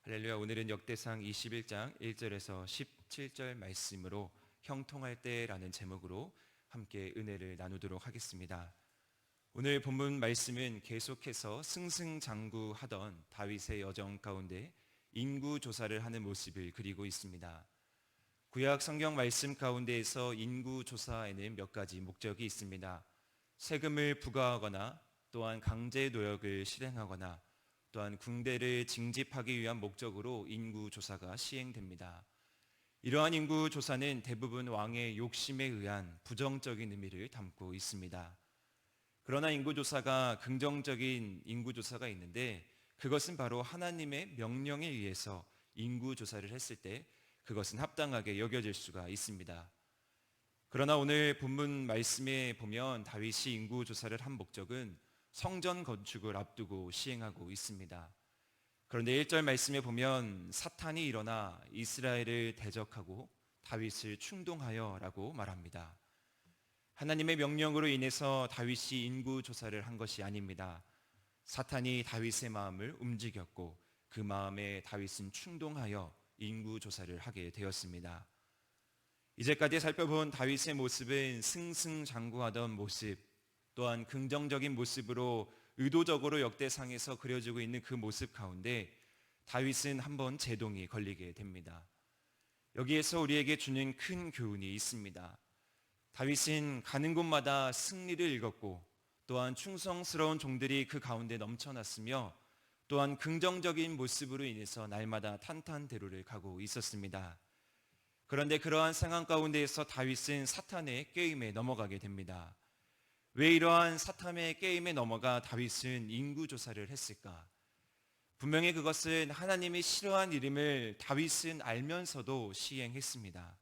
할렐루야. 오늘은 역대상 21장 1절에서 17절 말씀으로 형통할 때라는 제목으로 함께 은혜를 나누도록 하겠습니다. 오늘 본문 말씀은 계속해서 승승장구하던 다윗의 여정 가운데 인구 조사를 하는 모습을 그리고 있습니다. 구약 성경 말씀 가운데에서 인구 조사에는 몇 가지 목적이 있습니다. 세금을 부과하거나 또한 강제 노역을 실행하거나 또한 군대를 징집하기 위한 목적으로 인구조사가 시행됩니다. 이러한 인구조사는 대부분 왕의 욕심에 의한 부정적인 의미를 담고 있습니다. 그러나 인구조사가 긍정적인 인구조사가 있는데 그것은 바로 하나님의 명령에 의해서 인구조사를 했을 때 그것은 합당하게 여겨질 수가 있습니다. 그러나 오늘 본문 말씀에 보면 다윗이 인구조사를 한 목적은 성전 건축을 앞두고 시행하고 있습니다. 그런데 1절 말씀에 보면 사탄이 일어나 이스라엘을 대적하고 다윗을 충동하여 라고 말합니다. 하나님의 명령으로 인해서 다윗이 인구조사를 한 것이 아닙니다. 사탄이 다윗의 마음을 움직였고 그 마음에 다윗은 충동하여 인구조사를 하게 되었습니다. 이제까지 살펴본 다윗의 모습은 승승장구하던 모습, 또한 긍정적인 모습으로 의도적으로 역대상에서 그려지고 있는 그 모습 가운데 다윗은 한번 제동이 걸리게 됩니다. 여기에서 우리에게 주는 큰 교훈이 있습니다. 다윗은 가는 곳마다 승리를 읽었고 또한 충성스러운 종들이 그 가운데 넘쳐났으며 또한 긍정적인 모습으로 인해서 날마다 탄탄대로를 가고 있었습니다. 그런데 그러한 상황 가운데에서 다윗은 사탄의 게임에 넘어가게 됩니다. 왜 이러한 사탄의 게임에 넘어가 다윗은 인구조사를 했을까? 분명히 그것은 하나님이 싫어한 일임을 다윗은 알면서도 시행했습니다.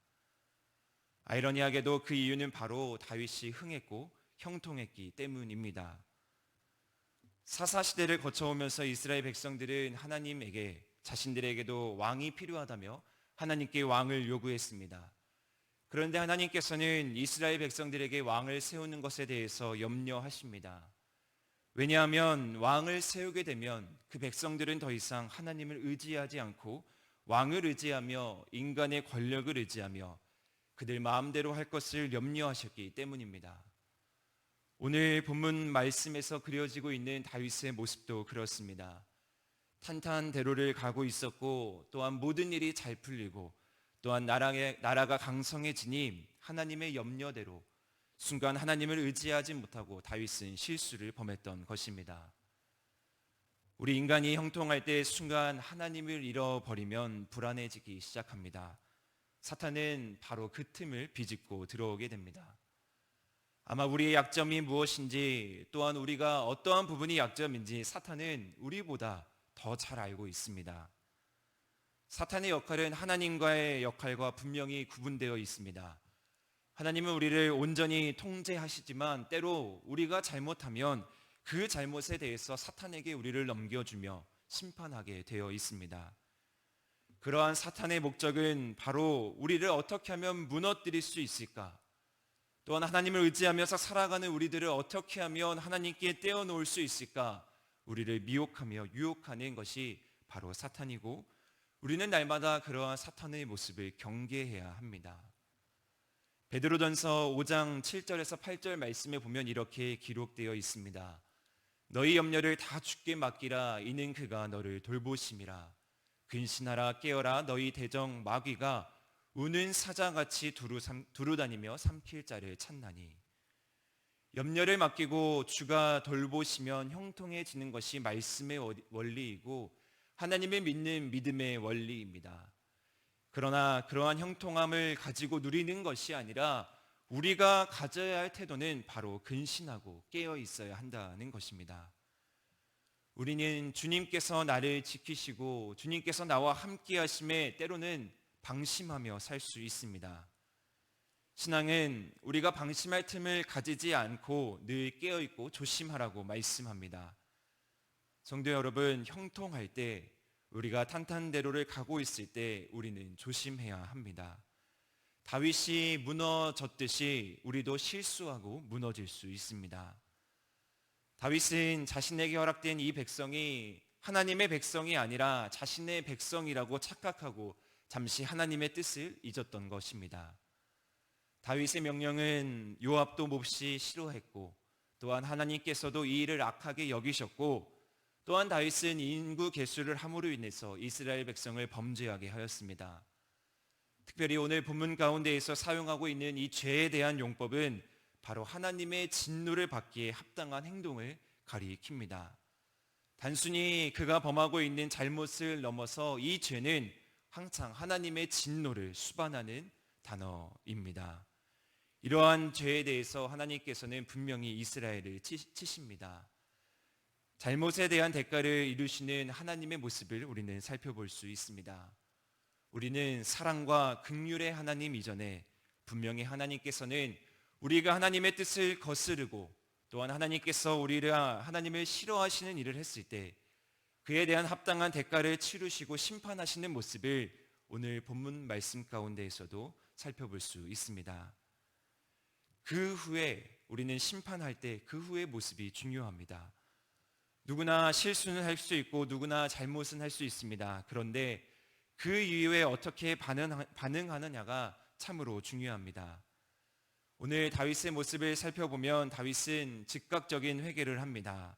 아이러니하게도 그 이유는 바로 다윗이 흥했고 형통했기 때문입니다. 사사시대를 거쳐오면서 이스라엘 백성들은 하나님에게 자신들에게도 왕이 필요하다며 하나님께 왕을 요구했습니다. 그런데 하나님께서는 이스라엘 백성들에게 왕을 세우는 것에 대해서 염려하십니다. 왜냐하면 왕을 세우게 되면 그 백성들은 더 이상 하나님을 의지하지 않고 왕을 의지하며 인간의 권력을 의지하며 그들 마음대로 할 것을 염려하셨기 때문입니다. 오늘 본문 말씀에서 그려지고 있는 다윗의 모습도 그렇습니다. 탄탄대로를 가고 있었고 또한 모든 일이 잘 풀리고 또한 나라가 강성해지니 하나님의 염려대로 순간 하나님을 의지하지 못하고 다윗은 실수를 범했던 것입니다. 우리 인간이 형통할 때 순간 하나님을 잃어버리면 불안해지기 시작합니다. 사탄은 바로 그 틈을 비집고 들어오게 됩니다. 아마 우리의 약점이 무엇인지 또한 우리가 어떠한 부분이 약점인지 사탄은 우리보다 더 잘 알고 있습니다. 사탄의 역할은 하나님과의 역할과 분명히 구분되어 있습니다. 하나님은 우리를 온전히 통제하시지만 때로 우리가 잘못하면 그 잘못에 대해서 사탄에게 우리를 넘겨주며 심판하게 되어 있습니다. 그러한 사탄의 목적은 바로 우리를 어떻게 하면 무너뜨릴 수 있을까? 또한 하나님을 의지하면서 살아가는 우리들을 어떻게 하면 하나님께 떼어놓을 수 있을까? 우리를 미혹하며 유혹하는 것이 바로 사탄이고 우리는 날마다 그러한 사탄의 모습을 경계해야 합니다. 베드로전서 5장 7절에서 8절 말씀에 보면 이렇게 기록되어 있습니다. 너희 염려를 다 주께 맡기라. 이는 그가 너를 돌보심이라. 근신하라 깨어라. 너희 대적 마귀가 우는 사자같이 두루다니며 삼킬 자를 찾나니. 염려를 맡기고 주가 돌보시면 형통해지는 것이 말씀의 원리이고 하나님을 믿는 믿음의 원리입니다. 그러나 그러한 형통함을 가지고 누리는 것이 아니라 우리가 가져야 할 태도는 바로 근신하고 깨어 있어야 한다는 것입니다. 우리는 주님께서 나를 지키시고 주님께서 나와 함께 하심에 때로는 방심하며 살 수 있습니다. 신앙은 우리가 방심할 틈을 가지지 않고 늘 깨어 있고 조심하라고 말씀합니다. 성도 여러분, 형통할 때 우리가 탄탄대로를 가고 있을 때 우리는 조심해야 합니다. 다윗이 무너졌듯이 우리도 실수하고 무너질 수 있습니다. 다윗은 자신에게 허락된 이 백성이 하나님의 백성이 아니라 자신의 백성이라고 착각하고 잠시 하나님의 뜻을 잊었던 것입니다. 다윗의 명령은 요압도 몹시 싫어했고 또한 하나님께서도 이 일을 악하게 여기셨고 또한 다윗은 인구 개수를 함으로 인해서 이스라엘 백성을 범죄하게 하였습니다. 특별히 오늘 본문 가운데에서 사용하고 있는 이 죄에 대한 용법은 바로 하나님의 진노를 받기에 합당한 행동을 가리킵니다. 단순히 그가 범하고 있는 잘못을 넘어서 이 죄는 항상 하나님의 진노를 수반하는 단어입니다. 이러한 죄에 대해서 하나님께서는 분명히 이스라엘을 치십니다. 잘못에 대한 대가를 이루시는 하나님의 모습을 우리는 살펴볼 수 있습니다. 우리는 사랑과 긍휼의 하나님 이전에 분명히 하나님께서는 우리가 하나님의 뜻을 거스르고 또한 하나님께서 하나님을 싫어하시는 일을 했을 때 그에 대한 합당한 대가를 치르시고 심판하시는 모습을 오늘 본문 말씀 가운데에서도 살펴볼 수 있습니다. 그 후에 우리는 심판할 때 그 후의 모습이 중요합니다. 누구나 실수는 할 수 있고 누구나 잘못은 할 수 있습니다. 그런데 그 이후에 어떻게 반응하느냐가 참으로 중요합니다. 오늘 다윗의 모습을 살펴보면 다윗은 즉각적인 회개를 합니다.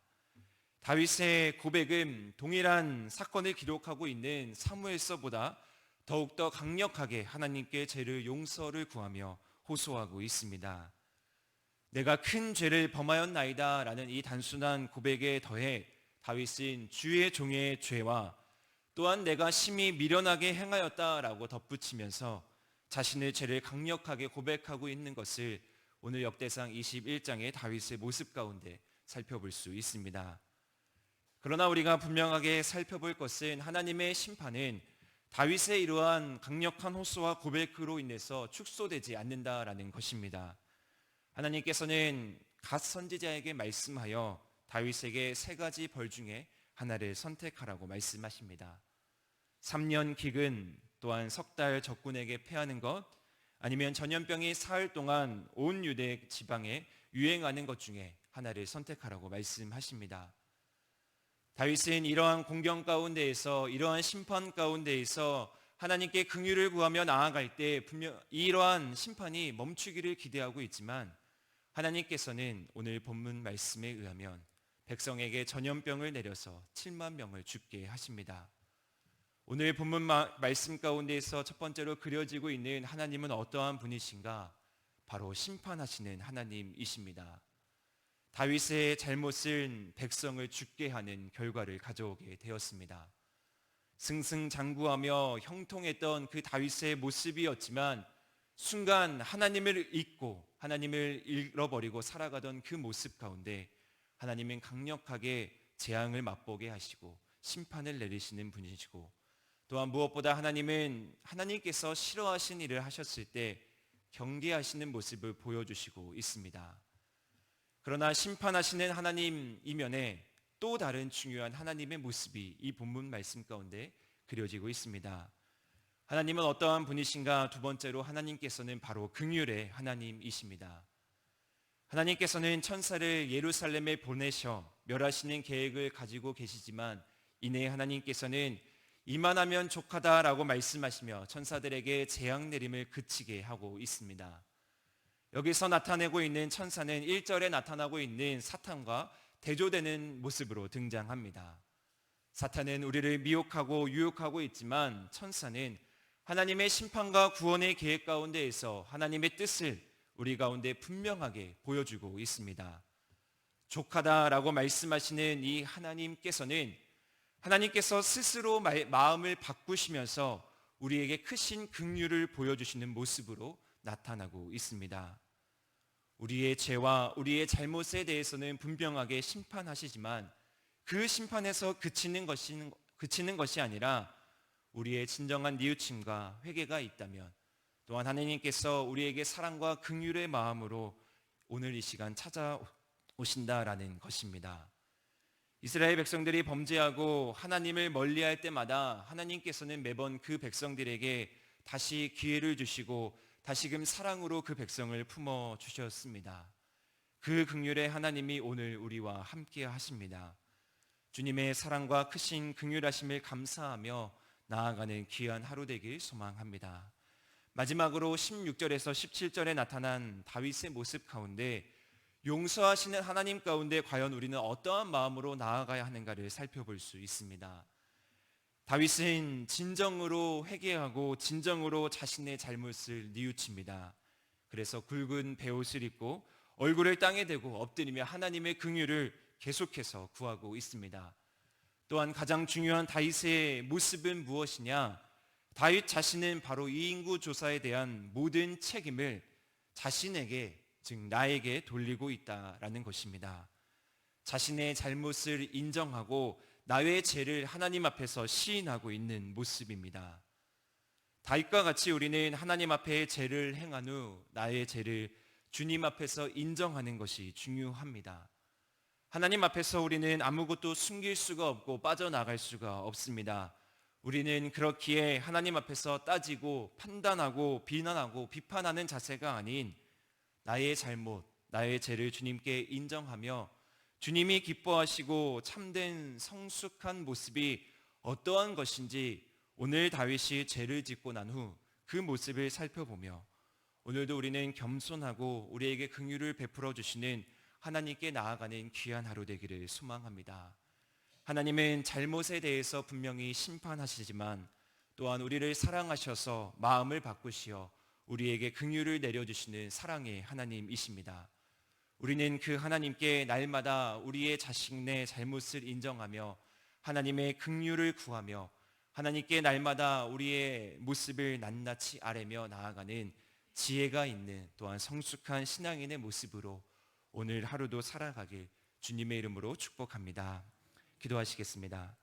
다윗의 고백은 동일한 사건을 기록하고 있는 사무엘서보다 더욱더 강력하게 하나님께 죄를 용서를 구하며 호소하고 있습니다. 내가 큰 죄를 범하였나이다 라는 이 단순한 고백에 더해 다윗은 주의 종의 죄와 또한 내가 심히 미련하게 행하였다라고 덧붙이면서 자신의 죄를 강력하게 고백하고 있는 것을 오늘 역대상 21장의 다윗의 모습 가운데 살펴볼 수 있습니다. 그러나 우리가 분명하게 살펴볼 것은 하나님의 심판은 다윗의 이러한 강력한 호소와 고백으로 인해서 축소되지 않는다라는 것입니다. 하나님께서는 갓 선지자에게 말씀하여 다윗에게 세 가지 벌 중에 하나를 선택하라고 말씀하십니다. 3년 기근 또한 석 달 적군에게 패하는 것 아니면 전염병이 사흘 동안 온 유대 지방에 유행하는 것 중에 하나를 선택하라고 말씀하십니다. 다윗은 이러한 공경 가운데에서 이러한 심판 가운데에서 하나님께 긍휼을 구하며 나아갈 때 분명 이러한 심판이 멈추기를 기대하고 있지만 하나님께서는 오늘 본문 말씀에 의하면 백성에게 전염병을 내려서 7만 명을 죽게 하십니다. 오늘 본문 말씀 가운데에서 첫 번째로 그려지고 있는 하나님은 어떠한 분이신가? 바로 심판하시는 하나님이십니다. 다윗의 잘못은 백성을 죽게 하는 결과를 가져오게 되었습니다. 승승장구하며 형통했던 그 다윗의 모습이었지만 순간 하나님을 잊고 하나님을 잃어버리고 살아가던 그 모습 가운데 하나님은 강력하게 재앙을 맛보게 하시고 심판을 내리시는 분이시고 또한 무엇보다 하나님은 하나님께서 싫어하신 일을 하셨을 때 경계하시는 모습을 보여주시고 있습니다. 그러나 심판하시는 하나님 이면에 또 다른 중요한 하나님의 모습이 이 본문 말씀 가운데 그려지고 있습니다. 하나님은 어떠한 분이신가? 두 번째로 하나님께서는 바로 긍휼의 하나님이십니다. 하나님께서는 천사를 예루살렘에 보내셔 멸하시는 계획을 가지고 계시지만 이내 하나님께서는 이만하면 족하다라고 말씀하시며 천사들에게 재앙 내림을 그치게 하고 있습니다. 여기서 나타내고 있는 천사는 1절에 나타나고 있는 사탄과 대조되는 모습으로 등장합니다. 사탄은 우리를 미혹하고 유혹하고 있지만 천사는 하나님의 심판과 구원의 계획 가운데에서 하나님의 뜻을 우리 가운데 분명하게 보여주고 있습니다. 족하다라고 말씀하시는 이 하나님께서는 하나님께서 스스로 마음을 바꾸시면서 우리에게 크신 긍휼을 보여주시는 모습으로 나타나고 있습니다. 우리의 죄와 우리의 잘못에 대해서는 분명하게 심판하시지만 그 심판에서 그치는 것이 아니라 우리의 진정한 뉘우침과 회개가 있다면 또한 하나님께서 우리에게 사랑과 긍휼의 마음으로 오늘 이 시간 찾아오신다라는 것입니다. 이스라엘 백성들이 범죄하고 하나님을 멀리할 때마다 하나님께서는 매번 그 백성들에게 다시 기회를 주시고 다시금 사랑으로 그 백성을 품어 주셨습니다. 그 긍휼의 하나님이 오늘 우리와 함께 하십니다. 주님의 사랑과 크신 긍휼하심을 감사하며 나아가는 귀한 하루 되길 소망합니다. 마지막으로 16절에서 17절에 나타난 다윗의 모습 가운데 용서하시는 하나님 가운데 과연 우리는 어떠한 마음으로 나아가야 하는가를 살펴볼 수 있습니다. 다윗은 진정으로 회개하고 진정으로 자신의 잘못을 뉘우칩니다. 그래서 굵은 베옷을 입고 얼굴을 땅에 대고 엎드리며 하나님의 긍휼을 계속해서 구하고 있습니다. 또한 가장 중요한 다윗의 모습은 무엇이냐? 다윗 자신은 바로 이 인구 조사에 대한 모든 책임을 자신에게, 즉 나에게 돌리고 있다라는 것입니다. 자신의 잘못을 인정하고 나의 죄를 하나님 앞에서 시인하고 있는 모습입니다. 다윗과 같이 우리는 하나님 앞에 죄를 행한 후 나의 죄를 주님 앞에서 인정하는 것이 중요합니다. 하나님 앞에서 우리는 아무것도 숨길 수가 없고 빠져나갈 수가 없습니다. 우리는 그렇기에 하나님 앞에서 따지고 판단하고 비난하고 비판하는 자세가 아닌 나의 잘못, 나의 죄를 주님께 인정하며 주님이 기뻐하시고 참된 성숙한 모습이 어떠한 것인지 오늘 다윗이 죄를 짓고 난 후 그 모습을 살펴보며 오늘도 우리는 겸손하고 우리에게 긍휼을 베풀어 주시는 하나님께 나아가는 귀한 하루 되기를 소망합니다. 하나님은 잘못에 대해서 분명히 심판하시지만 또한 우리를 사랑하셔서 마음을 바꾸시어 우리에게 긍휼을 내려주시는 사랑의 하나님이십니다. 우리는 그 하나님께 날마다 우리의 자신의 잘못을 인정하며 하나님의 긍휼을 구하며 하나님께 날마다 우리의 모습을 낱낱이 아뢰며 나아가는 지혜가 있는 또한 성숙한 신앙인의 모습으로 오늘 하루도 살아가길 주님의 이름으로 축복합니다. 기도하시겠습니다.